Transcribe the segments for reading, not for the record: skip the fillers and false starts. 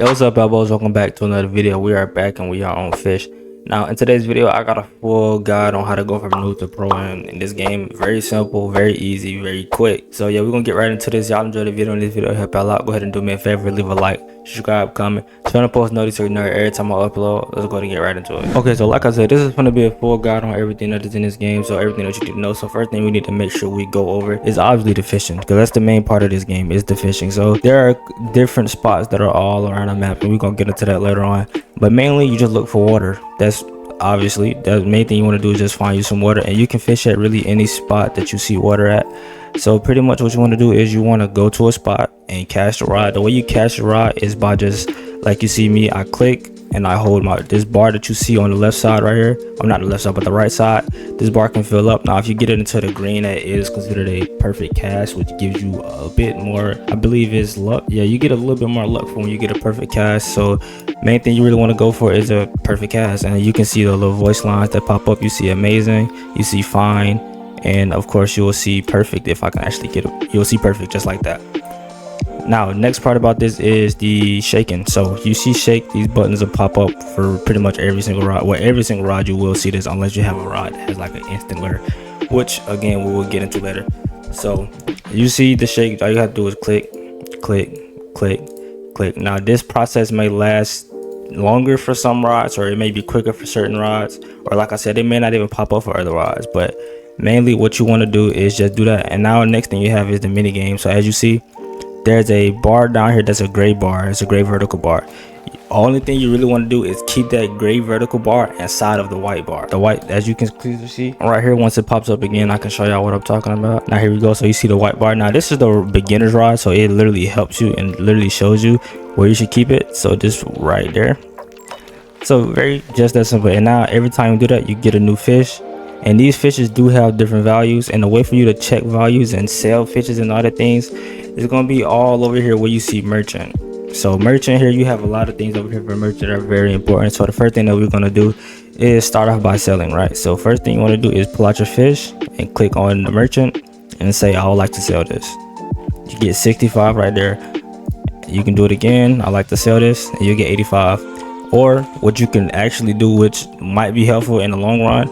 Yo, what's up, elbows? Welcome back to another video. We are back and we are on Fish. Now, in today's video, I got a full guide on how to go from noob to pro in this game. Very simple, very easy, very quick. So yeah, we're gonna get right into this. Y'all enjoy the video, and this video help y'all out. Go ahead and do me a favor, leave a like, subscribe, comment, turn on post notice so you know every time I upload. Let's go ahead and get right into it. Okay, so like I said, this is gonna be a full guide on everything that is in this game, so everything that you need to know. So first thing we need to make sure we go over is obviously the fishing, because that's the main part of this game, is the fishing. So there are different spots that are all around the map, and we're gonna get into that later on. But mainly you just look for water. That's obviously the main thing you want to do is just find you some water, and you can fish at really any spot that you see water at. So pretty much what you want to do is you want to go to a spot and cast the rod. The way you cast the rod is by just like you see me, I click and I hold this bar that you see on the left side right here. I'm not the left side but the right side. This bar can fill up. Now if you get it into the green, that is considered a perfect cast, which gives you a bit more, I believe, is luck. Yeah, you get a little bit more luck for when you get a perfect cast. So main thing you really want to go for is a perfect cast, and you can see the little voice lines that pop up. You see amazing, you see fine, and of course you will see perfect. If I can actually get it, you'll see perfect just like that. Now next part about this is the shaking. So you see shake, these buttons will pop up for pretty much every single rod. Well, every single rod you will see this, unless you have a rod that has like an instant lure, which again we will get into later. So you see the shake, all you have to do is click, click, click, click. Now this process may last longer for some rods, or it may be quicker for certain rods, or like I said, it may not even pop up for other rods. But mainly what you want to do is just do that. And now the next thing you have is the mini game. So as you see, there's a bar down here that's a gray bar. It's a gray vertical bar. Only thing you really want to do is keep that gray vertical bar inside of the white bar. The white, as you can clearly see right here, once it pops up again, I can show y'all what I'm talking about. Now here we go. So you see the white bar. Now this is the beginner's rod, so it literally helps you and literally shows you where you should keep it. So just right there. So very just that simple. And now every time you do that, you get a new fish. And these fishes do have different values, and the way for you to check values and sell fishes and other things is going to be all over here where you see merchant. So merchant, here you have a lot of things over here for merchant that are very important. So the first thing that we're going to do is start off by selling, right? So first thing you want to do is pull out your fish and click on the merchant and say, I would like to sell this. You get 65 right there. You can do it again, I like to sell this, and you get 85. Or what you can actually do, which might be helpful in the long run,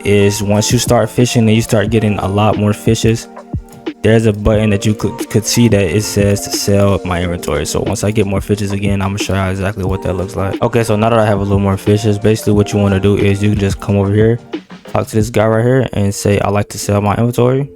is once you start fishing and you start getting a lot more fishes, there's a button that you could see that it says to sell my inventory. So once I get more fishes again, I'm gonna show you exactly what that looks like. Okay, so now that I have a little more fishes, basically what you want to do is you can just come over here, talk to this guy right here, and say I like to sell my inventory,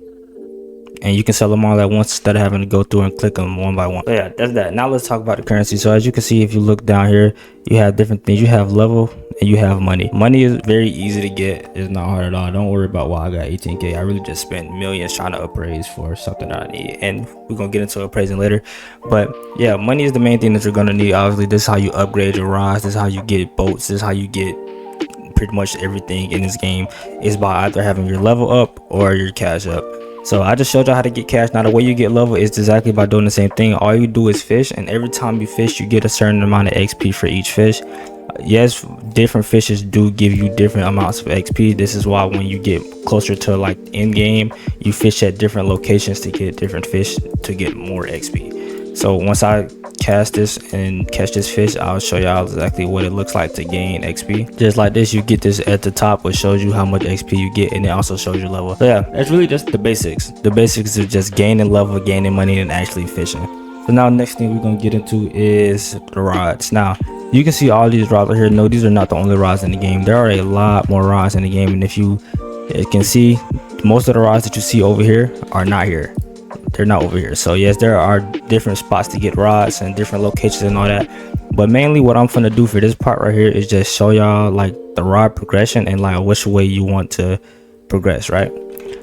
and you can sell them all at once instead of having to go through and click them one by one. So yeah, that's that. Now let's talk about the currency. So as you can see, if you look down here, you have different things. You have level and you have money. Money is very easy to get. It's not hard at all. Don't worry about why I got 18k. I really just spent millions trying to appraise for something that I need, and we're gonna get into appraising later. But yeah, money is the main thing that you're gonna need. Obviously, this is how you upgrade your rods. This is how you get boats. This is how you get pretty much everything in this game, is by either having your level up or your cash up. So I just showed you how to get cash. Now the way you get level is exactly by doing the same thing. All you do is fish, and every time you fish, you get a certain amount of XP for each fish. Yes, different fishes do give you different amounts of XP. This is why when you get closer to like end game, you fish at different locations to get different fish to get more XP. So once I cast this and catch this fish, I'll show y'all exactly what it looks like to gain XP. Just like this, you get this at the top, which shows you how much XP you get, and it also shows your level. So yeah, that's really just the basics. The basics of just gaining level, gaining money, and actually fishing. So now next thing we're gonna get into is the rods. Now you can see all these rods right here. No, these are not the only rods in the game. There are a lot more rods in the game, and if you can see, most of the rods that you see over here are not here. They're not over here. So yes, there are different spots to get rods and different locations and all that, but mainly what I'm gonna do for this part right here is just show y'all like the rod progression and like which way you want to progress, right?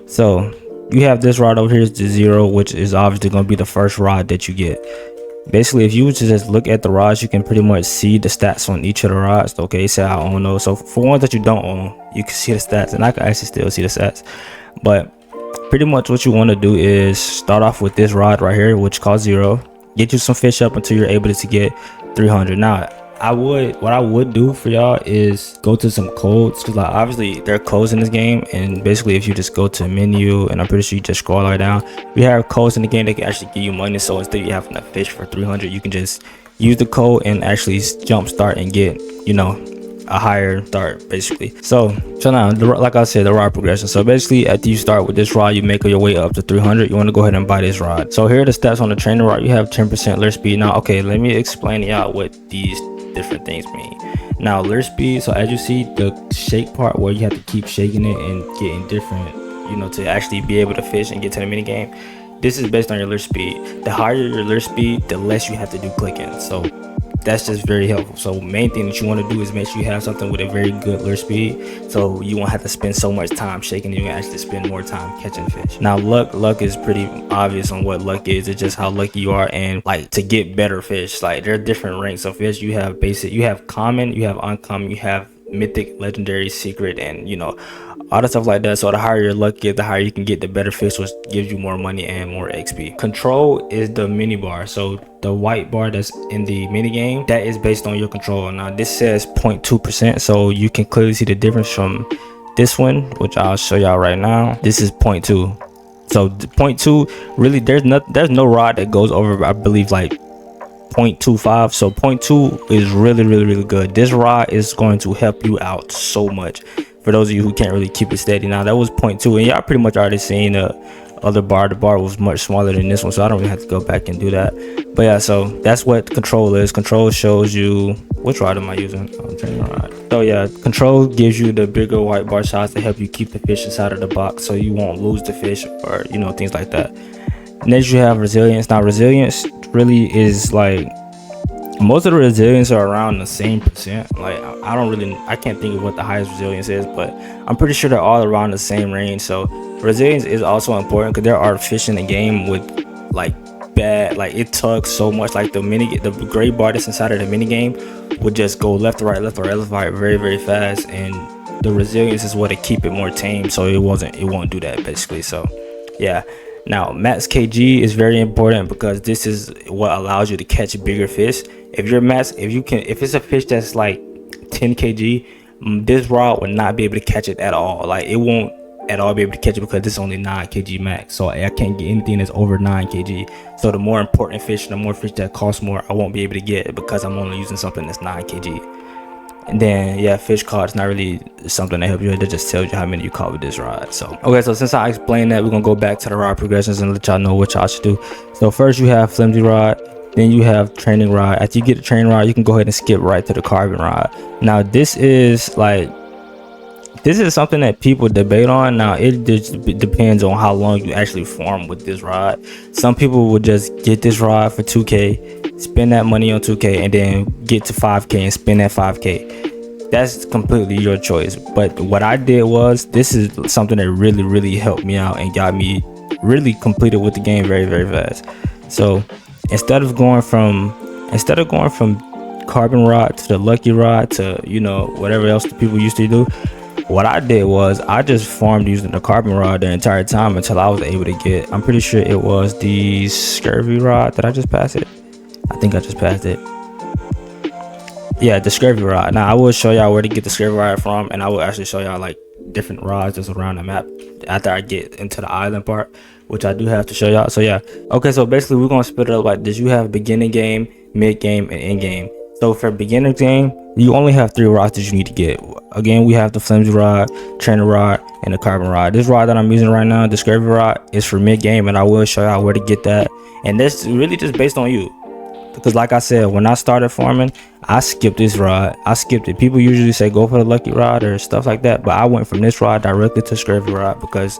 So you have this rod over here is the 0, which is obviously going to be the first rod that you get. Basically, if you were to just look at the rods, you can pretty much see the stats on each of the rods. Okay, say I own those. So for ones that you don't own, you can see the stats, and I can actually still see the stats. But pretty much what you want to do is start off with this rod right here, which costs 0. Get you some fish up until you're able to get 300. Now what I would do for y'all is go to some codes, because like obviously there are codes in this game, and basically if you just go to menu, and I'm pretty sure you just scroll right down, we have codes in the game that can actually give you money. So instead of you having to fish for 300, you can just use the code and actually jump start and get, you know, a higher start basically. So now like I said, the rod progression. So basically after you start with this rod, you make your way up to 300. You want to go ahead and buy this rod. So here are the stats on the training rod. You have 10% lure speed. Now okay, let me explain to y'all what these different things mean. Now lure speed, so as you see the shake part where you have to keep shaking it and getting different, you know, to actually be able to fish and get to the mini game, this is based on your lure speed. The higher your lure speed, the less you have to do clicking. So that's just very helpful. So main thing that you want to do is make sure you have something with a very good lure speed, so you won't have to spend so much time shaking. You can actually spend more time catching fish. Now luck is pretty obvious on what luck is. It's just how lucky you are and like to get better fish. Like there are different ranks of fish. You have basic, you have common, you have uncommon, you have mythic, legendary, secret, and you know, all the stuff like that. So the higher your luck is, the higher you can get the better fish, which gives you more money and more XP. Control is the mini bar. So the white bar that's in the mini game, that is based on your control. Now this says 0.2%, so you can clearly see the difference from this one, which I'll show y'all right now. This is 0.2. So 0.2, really there's no rod that goes over, I believe, like 0.25. So 0.2 is really good. This rod is going to help you out so much for those of you who can't really keep it steady. Now that was 0.2, and y'all pretty much already seen the other bar. The bar was much smaller than this one, so I don't really have to go back and do that. But yeah, so that's what control is. Control shows you which rod am I using. I'm training rod. So yeah, control gives you the bigger white bar shots to help you keep the fish inside of the box, so you won't lose the fish or, you know, things like that. Next you have resilience. Now resilience really is like, most of the resilience are around the same percent. Like I can't think of what the highest resilience is, but I'm pretty sure they're all around the same range. So resilience is also important because there are fish in the game with like bad, like it tugs so much. Like the gray bar that's inside of the mini game would just go left to right, left to right, left to right very fast, and the resilience is what to keep it more tame, so it won't do that basically. So yeah. Now max kg is very important because this is what allows you to catch bigger fish. If it's a fish that's like 10 kg, this rod will not be able to catch it at all. Like it won't at all be able to catch it because this is only 9 kg max. So I can't get anything that's over 9 kg. So the more important fish, the more fish that cost more, I won't be able to get because I'm only using something that's 9 kg. And then yeah, fish caught is not really something that helps you. It just tells you how many you caught with this rod. So okay, so since I explained that, we're gonna go back to the rod progressions and let y'all know what y'all should do. So first you have flimsy rod, then you have training rod. After you get the training rod, you can go ahead and skip right to the carbon rod. Now this is something that people debate on. Now it just depends on how long you actually farm with this rod. Some people will just get this rod for 2k, spend that money on 2k, and then get to 5k and spend that 5k. That's completely your choice. But what I did was, this is something that really helped me out and got me really completed with the game very fast. So instead of going from carbon rod to the lucky rod to, you know, whatever else the people used to do, what I did was I just farmed using the carbon rod the entire time until I was able to get, I'm pretty sure it was the scurvy rod. Did I just pass it? I think I just passed it. Yeah, the scurvy rod. Now I will show y'all where to get the scurvy rod from, and I will actually show y'all like different rods that's around the map after I get into the island part, which I do have to show y'all. So yeah, okay, so basically we're gonna split it up like this. You have beginning game, mid game, and end game. So for beginner game, you only have 3 rods that you need to get. Again, we have the flimsy rod, trainer rod, and the carbon rod. This rod that I'm using right now, the scurvy rod, is for mid game, and I will show y'all where to get that. And that's really just based on you, because like I said, when I started farming, I skipped this rod. I skipped it. People usually say go for the lucky rod or stuff like that, but I went from this rod directly to scurvy rod because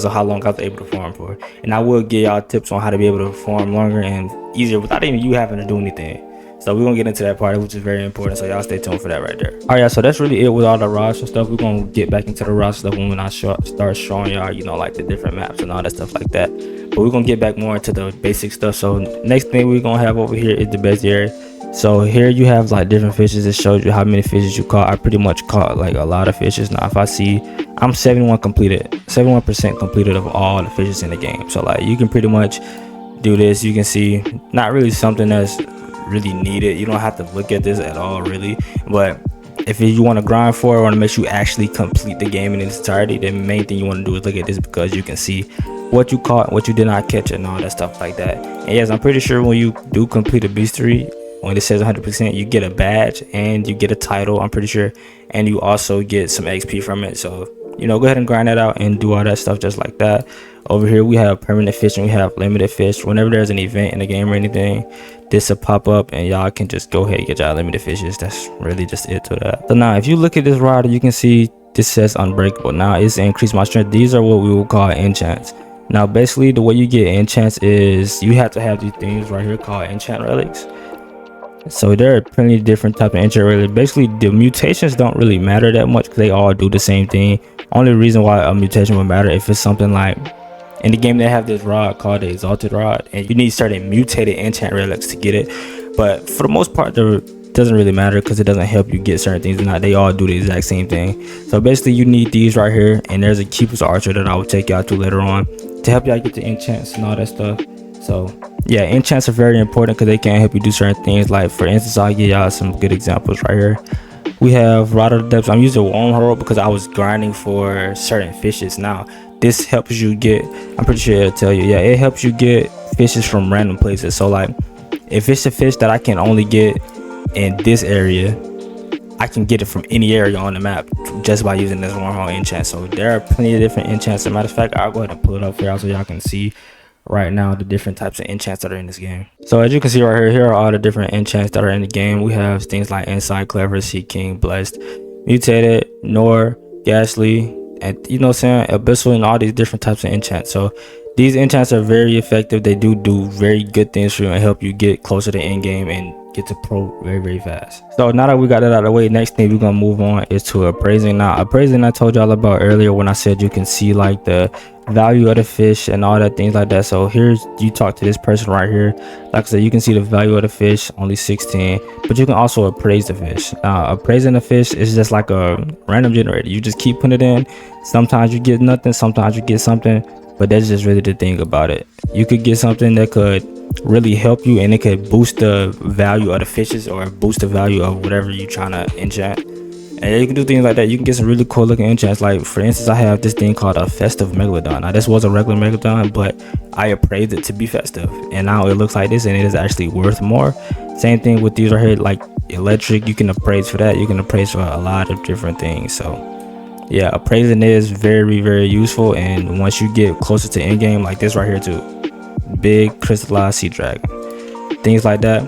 of how long I was able to farm for. And I will give y'all tips on how to be able to farm longer and easier without even you having to do anything. So we're gonna get into that part, which is very important, so y'all stay tuned for that right there. All right, so that's really it with all the rods and stuff. We're gonna get back into the rod stuff when I start showing y'all, you know, like the different maps and all that stuff like that. But we're gonna get back more into the basic stuff. So next thing we're gonna have over here is the bestiary. So here you have like different fishes. It shows you how many fishes you caught. I pretty much caught like a lot of fishes. Now if I see, I'm 71% completed of all the fishes in the game. So like you can pretty much do this. You can see not really something that's really needed. You don't have to look at this at all really, but if you want to grind for it or want to make sure you actually complete the game in its entirety, the main thing you want to do is look at this, because you can see what you caught, what you did not catch, and all that stuff like that. And yes, I'm pretty sure when you do complete a Bestiary, when it says 100%, you get a badge and you get a title, I'm pretty sure, and you also get some XP from it. So you know, go ahead and grind that out and do all that stuff just like that. Over here we have permanent fish and we have limited fish. Whenever there's an event in the game or anything, this will pop up and y'all can just go ahead and get y'all limited fishes. That's really just it to that. So now if you look at this rod, you can see this says unbreakable. Now it's increased my strength. These are what we will call enchants. Now basically the way you get enchants is you have to have these things right here called enchant relics. So there are plenty of different type of enchant relics. Basically the mutations don't really matter that much because they all do the same thing. Only reason why a mutation would matter if it's something like in the game they have this rod called the exalted rod and you need certain mutated enchant relics to get it. But for the most part it doesn't really matter because it doesn't help you get certain things or not. They all do the exact same thing. So basically you need these right here, and there's a Keeper's Archer that I will take y'all to later on to help y'all get the enchants and all that stuff. So yeah, enchants are very important because they can help you do certain things. Like for instance, I'll give y'all some good examples right here. We have Rod of the Depths. I'm using Wormhole because I was grinding for certain fishes. Now this helps you get, I'm pretty sure it'll tell you, yeah, it helps you get fishes from random places. So like if it's a fish that I can only get in this area, I can get it from any area on the map just by using this Wormhole enchant. So there are plenty of different enchants. As a matter of fact, I'll go ahead and pull it up for y'all so y'all can see right now the different types of enchants that are in this game. So as you can see right here, here are all the different enchants that are in the game. We have things like Insight, Clever, Sea King, Blessed, Mutated, Nor, Ghastly, and you know what I'm saying, Abyssal, and all these different types of enchants. So these enchants are very effective. They do very good things for you and help you get closer to end game and get to pro very fast. So now that we got that out of the way, next thing we're gonna move on is to appraising. Now appraising, I told y'all about earlier when I said you can see like the value of the fish and all that things like that. So here's, you talk to this person right here, like I said, you can see the value of the fish, only 16, but you can also appraise the fish. Now appraising the fish is just like a random generator. You just keep putting it in. Sometimes you get nothing, sometimes you get something, but that's just really the thing about it. You could get something that could really help you and it could boost the value of the fishes or boost the value of whatever you're trying to enchant. And you can do things like that. You can get some really cool looking enchants. Like for instance, I have this thing called a festive megalodon. Now this was a regular megalodon, but I appraised it to be festive, and now it looks like this and it is actually worth more. Same thing with these right here, like electric, you can appraise for that. You can appraise for a lot of different things. So yeah, appraising is very useful. And once you get closer to end game, like this right here too, big crystallized sea dragon, things like that,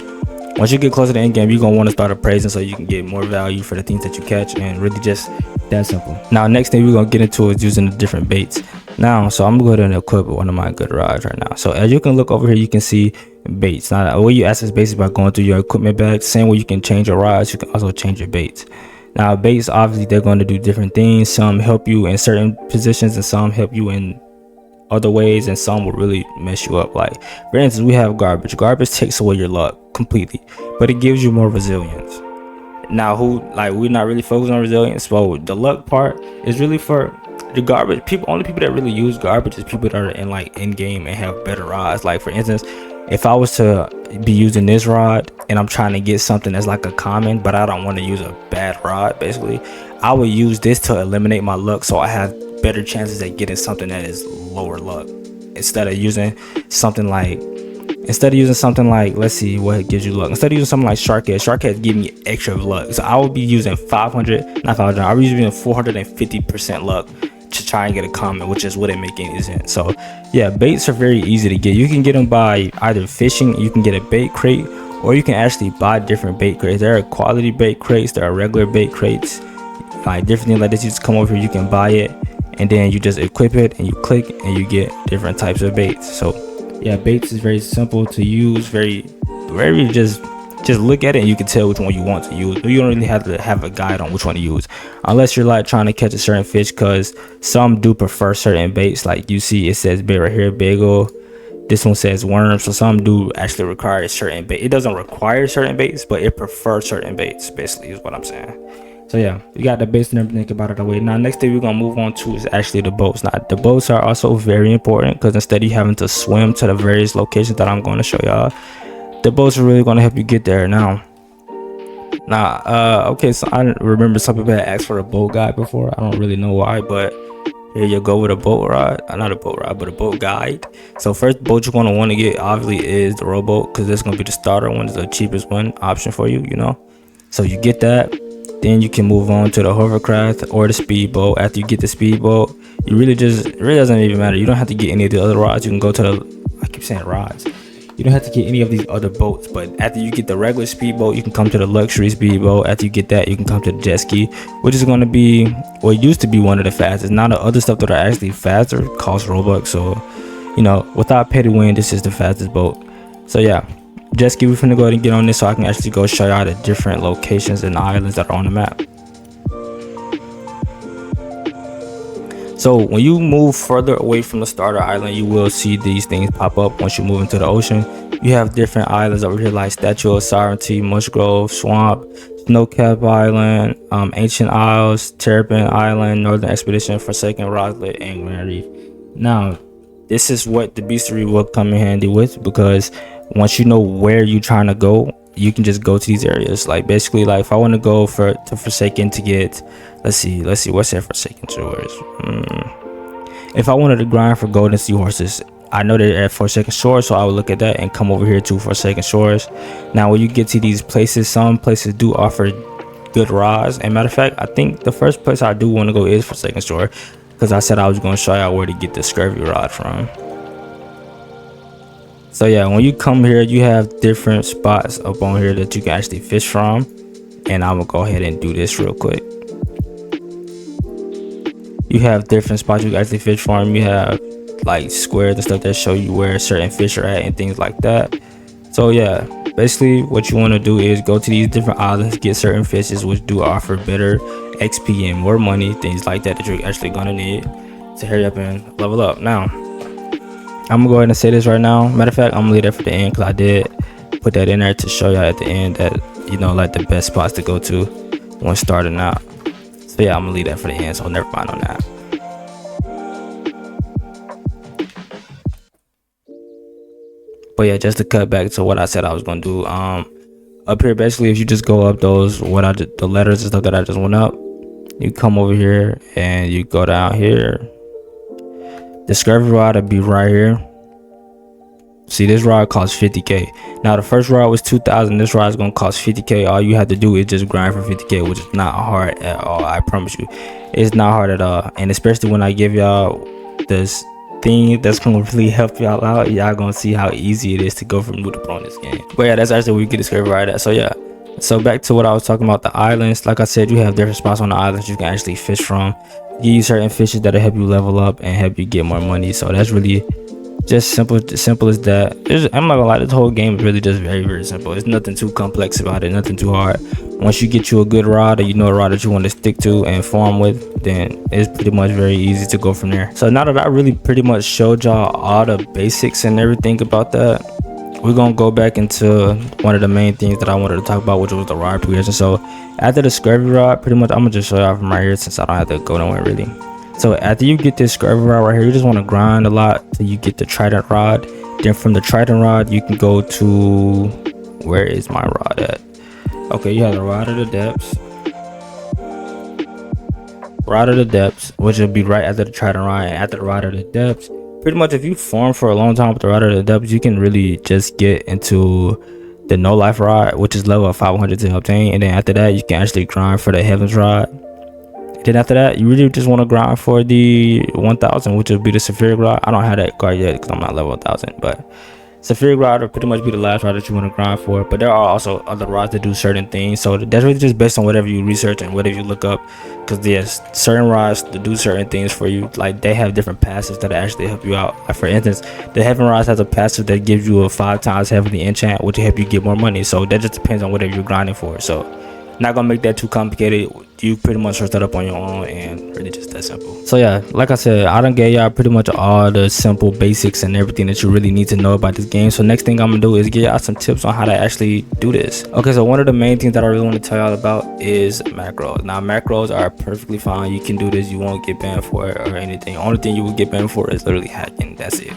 once you get closer to end game, you're gonna want to start appraising so you can get more value for the things that you catch, and really just that simple. Now next thing we're gonna get into is using the different baits. Now so I'm gonna go ahead and equip one of my good rods right now. So as you can look over here, you can see baits. Now the way you access baits is by going through your equipment bag. Same way you can change your rods, you can also change your baits. Now baits, obviously they're going to do different things. Some help you in certain positions and some help you in other ways, and some will really mess you up. Like for instance, we have garbage. Garbage takes away your luck completely, but it gives you more resilience. Now we're not really focused on resilience, so the luck part is really for the garbage people. Only people that really use garbage is people that are in like end game and have better rods. Like for instance, if I was to be using this rod and I'm trying to get something that's like a common, but I don't want to use a bad rod, basically I would use this to eliminate my luck, so I have better chances at getting something that is lower luck, instead of using something like let's see what gives you luck. Instead of using something like shark heads give me extra luck, so I would be using 500, not 500, I was using 450% luck to try and get a common, which is wouldn't make any sense. So yeah, baits are very easy to get. You can get them by either fishing, you can get a bait crate, or you can actually buy different bait crates. There are quality bait crates, there are regular bait crates, like different things like this. You just come over here, you can buy it, and then you just equip it and you click and you get different types of baits. So yeah, baits is very simple to use, very just look at it and you can tell which one you want to use. You don't really have to have a guide on which one to use, unless you're like trying to catch a certain fish, because some do prefer certain baits. Like you see it says bait right here, bagel, this one says worm, so some do actually require a certain bait. It doesn't require certain baits, but it prefers certain baits, basically is what I'm saying. So yeah, we got the baits and everything about it away. Now next thing we're gonna move on to is actually the boats. Now the boats are also very important, because instead of you having to swim to the various locations that I'm going to show y'all, the boats are really going to help you get there. Now okay, so I remember some people had asked for a boat guide before. I don't really know why, but Here you go with a boat rod, not a boat rod, but a boat guide. So first boat you're going to want to get obviously is the rowboat, because that's going to be the starter one, is the cheapest one option for you, you know. So you get that, then you can move on to the hovercraft or the speedboat. After you get the speedboat, you really doesn't even matter. You don't have to get any of the other rods. You can go to the, I keep saying rods, you don't have to get any of these other boats. But after you get the regular speedboat, you can come to the luxury speedboat. After you get that, you can come to the jet ski, which is going to be, well, used to be one of the fastest. Now the other stuff that are actually faster cost robux. So, you know, without pay to win, this is the fastest boat. So yeah, jet ski, we're finna go ahead and get on this so I can actually go show y'all the different locations and islands that are on the map. So when you move further away from the starter island, you will see these things pop up. Once you move into the ocean, you have different islands over here like Statue of Sovereignty, Mushgrove, Swamp, Snowcap Island, Ancient Isles, Terrapin Island, Northern Expedition, Forsaken Rocklet, and Grand Reef. Now this is what the Bestiary will come in handy with, because once you know where you're trying to go, you can just go to these areas. Like basically, like if I want to go to Forsaken to get, let's see what's that Forsaken shores. If I wanted to grind for golden seahorses, I know they're at Forsaken Shores, so I would look at that and come over here to Forsaken Shores. Now when you get to these places, some places do offer good rods, and matter of fact, I think the first place I do want to go is Forsaken Shore, because I said I was going to show y'all where to get the scurvy rod from. So yeah, when you come here, you have different spots up on here that you can actually fish from, and I'm gonna go ahead and do this real quick. You have different spots you can actually fish from. You have like squares and stuff that show you where certain fish are at and things like that. So yeah, basically what you want to do is go to these different islands, get certain fishes which do offer better XP and more money, things like that you're actually gonna need to hurry up and level up. Now I'm gonna go ahead and say this right now. Matter of fact, I'm gonna leave that for the end, because I did put that in there to show y'all at the end that, you know, like the best spots to go to when starting out. So yeah, I'm gonna leave that for the end, so never mind on that. But yeah, just to cut back to what I said I was gonna do, up here basically, if you just go up those the letters and stuff that I just went up, you come over here and you go down here. The scurvy rod will be right here. See, this rod costs 50k. Now the first rod was 2,000. This rod is gonna cost 50k. All you have to do is just grind for 50k, which is not hard at all. I promise you, it's not hard at all. And especially when I give y'all this thing that's gonna really help y'all out, y'all gonna see how easy it is to go from noob to pro in this game. But yeah, that's actually where you get the scurvy rod at. So yeah, so back to what I was talking about, the islands. Like I said, you have different spots on the islands you can actually fish from. You use certain fishes that'll help you level up and help you get more money. So that's really just simple as that. I'm not gonna lie, this whole game is really just very simple. There's nothing too complex about it, nothing too hard. Once you get you a good rod, or you know a rod that you want to stick to and farm with, then it's pretty much very easy to go from there. So now that I really pretty much showed y'all all the basics and everything about that, we're gonna go back into one of the main things that I wanted to talk about, which was the rod progression. So after the scurvy rod, pretty much I'm gonna just show y'all from right here, since I don't have to go nowhere really. So after you get this scurvy rod right here, you just want to grind a lot till you get the trident rod. Then from the trident rod, you can go to, where is my rod at? Okay, you have the rod of the depths. Rod of the depths, which will be right after the trident rod. And after the rod of the depths, pretty much if you farm for a long time with the rod of the depths, you can really just get into the no life rod, which is level 500 to obtain. And then after that, you can actually grind for the heavens rod. Then after that, you really just want to grind for the 1000, which will be the sulfuric rod. I don't have that card yet because I'm not level 1000, but sulfuric rod will pretty much be the last rod that you want to grind for. But there are also other rods that do certain things, so that's really just based on whatever you research and whatever you look up, because there's certain rods that do certain things for you. Like they have different passives that actually help you out. Like for instance, the heaven rods has a passive that gives you a 5 times heavenly enchant, which will help you get more money. So that just depends on whatever you're grinding for. So not gonna make that too complicated. You pretty much search that up on your own, and really just that simple. So yeah, like I said, I done gave y'all pretty much all the simple basics and everything that you really need to know about this game. So next thing I'm gonna do is give y'all some tips on how to actually do this. Okay, so one of the main things that I really want to tell y'all about is macros. Now macros are perfectly fine. You can do this, you won't get banned for it or anything. Only thing you will get banned for is literally hacking. That's it.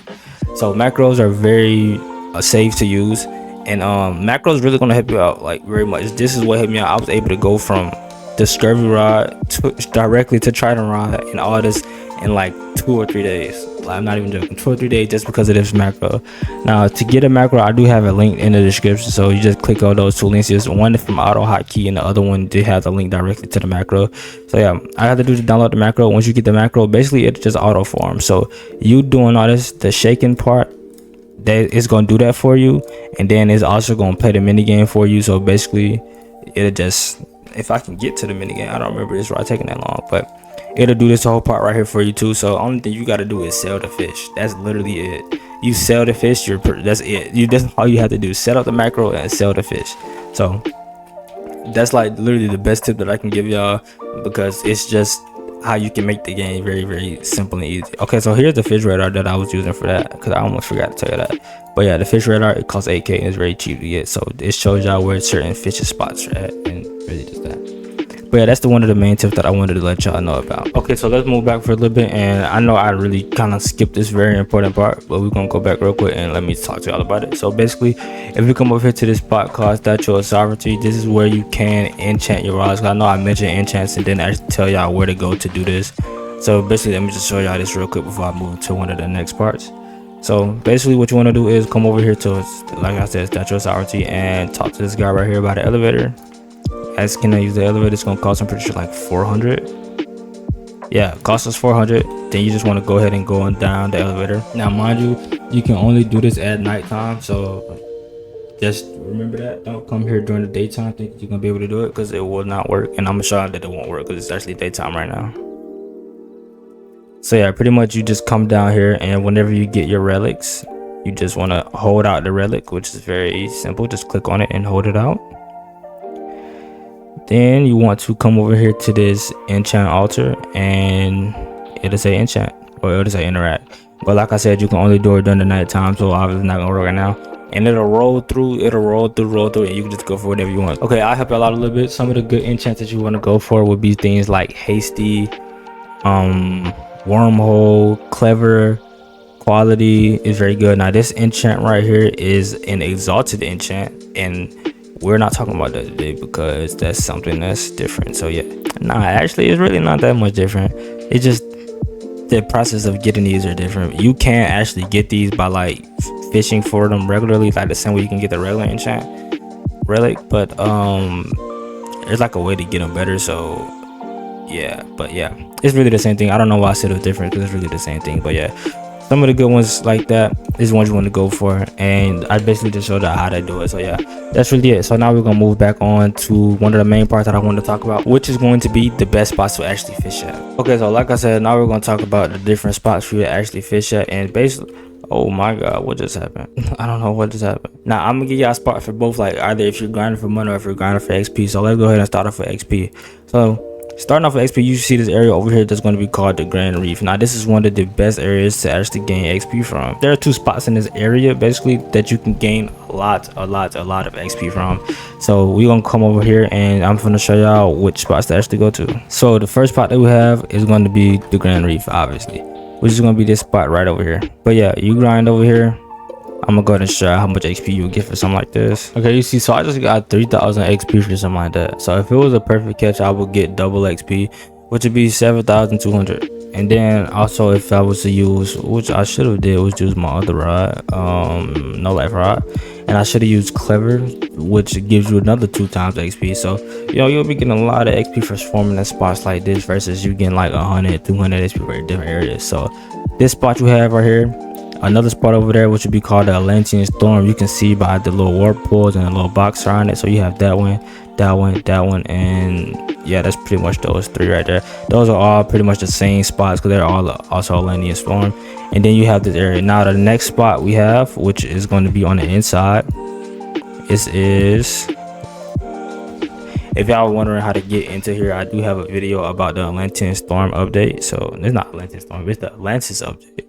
So macros are very safe to use, and macros really gonna help you out like very much. This is what helped me out. I was able to go from the scurvy rod to push directly to Trident Rod and all this in like 2 or 3 days. I'm not even joking, 2 or 3 days just because of this macro. Now to get a macro, I do have a link in the description, so you just click on those 2 links. Just one from auto hotkey and the other one did have the link directly to the macro. So yeah, I have to do to download the macro. Once you get the macro, basically it just auto forms. So you doing all this, the shaking part, that is going to do that for you, and then it's also going to play the mini game for you. So basically it'll just, if I can get to the mini game, I don't remember this ride taking that long, but it'll do this whole part right here for you too. So only thing you got to do is sell the fish. That's literally it. You sell the fish, that's it. That's all you have to do, set up the macro and sell the fish. So that's like literally the best tip that I can give y'all, because it's just how you can make the game very, very simple and easy. Okay, so here's the fish radar that I was using for that, because I almost forgot to tell you that. But yeah, the fish radar, it costs 8K and it's very cheap to get. So it shows y'all where certain fish spots are at, and really just that. But yeah, that's one of the main tips that I wanted to let y'all know about. Okay, so let's move back for a little bit, and I know I really kind of skipped this very important part, but we're gonna go back real quick and let me talk to y'all about it. So basically, if you come over here to this spot called Statue of Sovereignty, this is where you can enchant your rods. I know I mentioned enchants and then actually tell y'all where to go to do this. So basically, let me just show y'all this real quick before I move to one of the next parts. So basically what you want to do is come over here to, like I said, Statue of Sovereignty, and talk to this guy right here by the elevator. As can I use the elevator, it's gonna cost, I'm pretty sure, like 400. Yeah, it costs us 400. Then you just want to go ahead and go on down the elevator. Now mind you, you can only do this at nighttime, so just remember that. Don't come here during the daytime thinking you're gonna be able to do it, because it will not work. And I'm sure that it won't work because it's actually daytime right now. So yeah, pretty much you just come down here, and whenever you get your relics, you just want to hold out the relic, which is very simple. Just click on it and hold it out. Then you want to come over here to this enchant altar, and it'll say enchant, or it'll say interact. But like I said, you can only do it during the night time, so obviously not gonna work right now. And it'll roll through, and you can just go for whatever you want. Okay, I'll help y'all out a little bit. Some of the good enchants that you want to go for would be things like hasty, wormhole, clever, quality is very good. Now this enchant right here is an exalted enchant, and we're not talking about that today because that's something that's different. So yeah, nah, actually it's really not that much different. It's just the process of getting these are different. You can't actually get these by like fishing for them regularly, like the same way you can get the regular enchant relic, but there's like a way to get them better. So yeah, but yeah, it's really the same thing. I don't know why I said it was different, because it's really the same thing. But yeah, some of the good ones like that is ones you want to go for, and I basically just showed out how to do it. So yeah, that's really it. So now we're gonna move back on to one of the main parts that I wanted to talk about, which is going to be the best spots to actually fish at. Okay, so like I said, now we're gonna talk about the different spots for you to actually fish at. And basically, oh my god, what just happened? I don't know what just happened. Now I'm gonna give y'all a spot for both, like either if you're grinding for money or if you're grinding for XP. So let's go ahead and start off with XP. So starting off with XP, you see this area over here that's going to be called the Grand Reef. Now this is one of the best areas to actually gain XP from. There are 2 spots in this area basically that you can gain a lot of XP from. So we're gonna come over here, and I'm gonna show y'all which spots to actually go to. So the first spot that we have is going to be the Grand Reef, obviously, which is going to be this spot right over here. But yeah, you grind over here. I'm gonna go ahead and show you how much XP you get for something like this. Okay, you see, so I just got 3,000 XP for something like that. So if it was a perfect catch, I would get double XP, which would be 7,200. And then also if I was to use, which I should have did, was use my other rod, no life rod, and I should have used clever, which gives you another 2 times XP. So you'll be getting a lot of XP for swarming in spots like this versus you getting like 100, 200 XP for different areas. So this spot you have right here, another spot over there, which would be called the Atlantean Storm, you can see by the little warp pools and a little box around it. So you have that one, and yeah, that's pretty much those 3 right there. Those are all pretty much the same spots because they're all also Atlantean Storm. And then you have this area. Now the next spot we have, which is going to be on the inside, this is, if y'all are wondering how to get into here, I do have a video about the Atlantean Storm update. So it's not Atlantean Storm, it's the Atlantis update.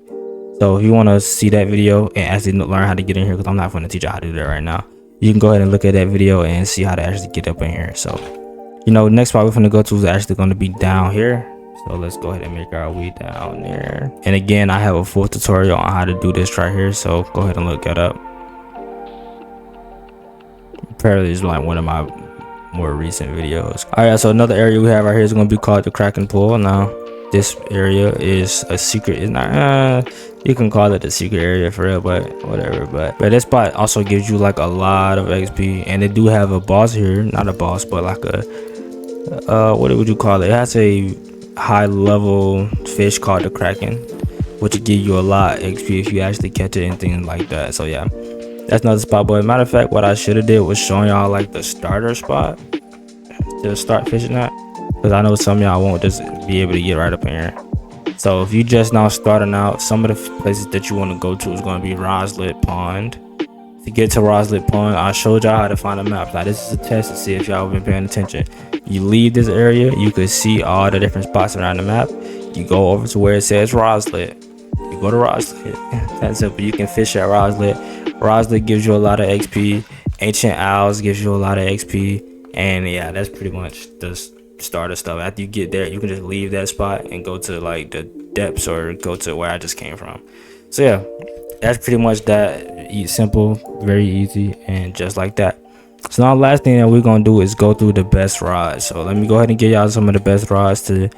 So if you want to see that video and actually learn how to get in here, because I'm not going to teach you how to do that right now, you can go ahead and look at that video and see how to actually get up in here. So next spot we're going to go to is actually going to be down here. So let's go ahead and make our way down there. And again, I have a full tutorial on how to do this right here, so go ahead and look that up. Apparently it's like one more recent videos. All right, so another area we have right here is going to be called the Kraken Pool. Now this area is a secret. It's not you can call it a secret area for real, but whatever. But this spot also gives you like a lot of XP, and they do have a boss here, not a boss, but like a what would you call it? It has a high level fish called the Kraken, which will give you a lot of XP if you actually catch it and things like that. So yeah, that's another spot. But matter of fact, what I should have did was showing y'all like the starter spot to start fishing at, because I know some of y'all won't just be able to get right up in here. So if you just now starting out, some of the places that you want to go to is going to be Roslet Pond. To get to Roslet Pond, I showed y'all how to find a map. Now this is a test to see if y'all been paying attention. You leave this area, you can see all the different spots around the map. You go over to where it says Roslet. You go to Roslet. That's simple. You can fish at Roslet. Roslet gives you a lot of XP. Ancient Owls gives you a lot of XP. And yeah, that's pretty much the starter stuff. After you get there, you can just leave that spot and go to like the depths or go to where I just came from. So yeah, that's pretty much that. Simple, very easy, and just like that. So now last thing that we're gonna do is go through the best rods. So let me go ahead and give y'all some of the best rods to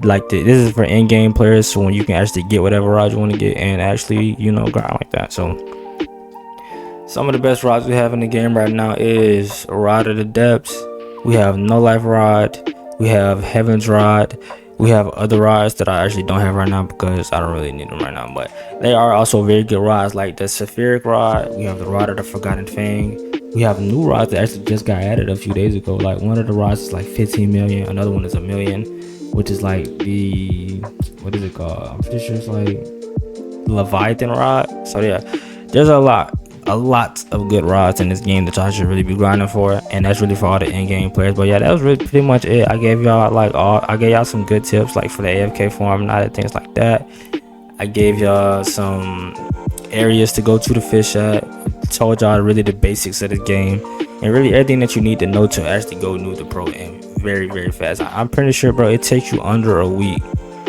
like this is for in-game players, so when you can actually get whatever rod you want to get and actually, you know, grind like that. So some of the best rods we have in the game right now is Rod of the Depths, we have No Life Rod, we have Heaven's Rod, we have other rods that I actually don't have right now because I don't really need them right now, but they are also very good rods, like the Saphiric Rod. We have the Rod of the Forgotten Fang. We have new rods that actually just got added a few days ago. Like one of the rods is like 15 million, another one is 1 million, which is like the, what is it called? I'm pretty sure it's like Leviathan Rod. So yeah, there's a lot of good rods in this game that y'all should really be grinding for, and that's really for all the in-game players. But yeah, that was really pretty much it. I gave y'all some good tips, like for the AFK farm and other things like that. I gave y'all some areas to go to fish at, told y'all really the basics of this game, and really everything that you need to know to actually go NOOB to pro and very, very fast. I'm pretty sure, bro, it takes you under a week.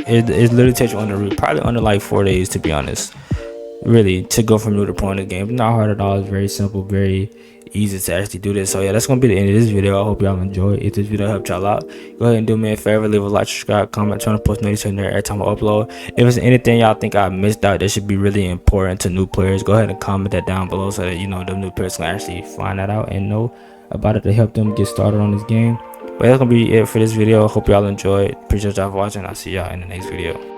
It literally takes you under a week, probably under like 4 days, to be honest, really, to go from NOOB to pro in the game. It's not hard at all. It's very simple, very easy to actually do this. So yeah, that's gonna be the end of this video. I hope y'all enjoyed. If this video helped y'all out, go ahead and do me a favor, leave a like, subscribe, comment, turn on post notifications there every time I upload. If there's anything y'all think I missed out that should be really important to new players, go ahead and comment that down below so that, you know, the new players can actually find that out and know about it to help them get started on this game. But that's gonna be it for this video. Hope y'all enjoyed. Appreciate y'all for watching. I'll see y'all in the next video.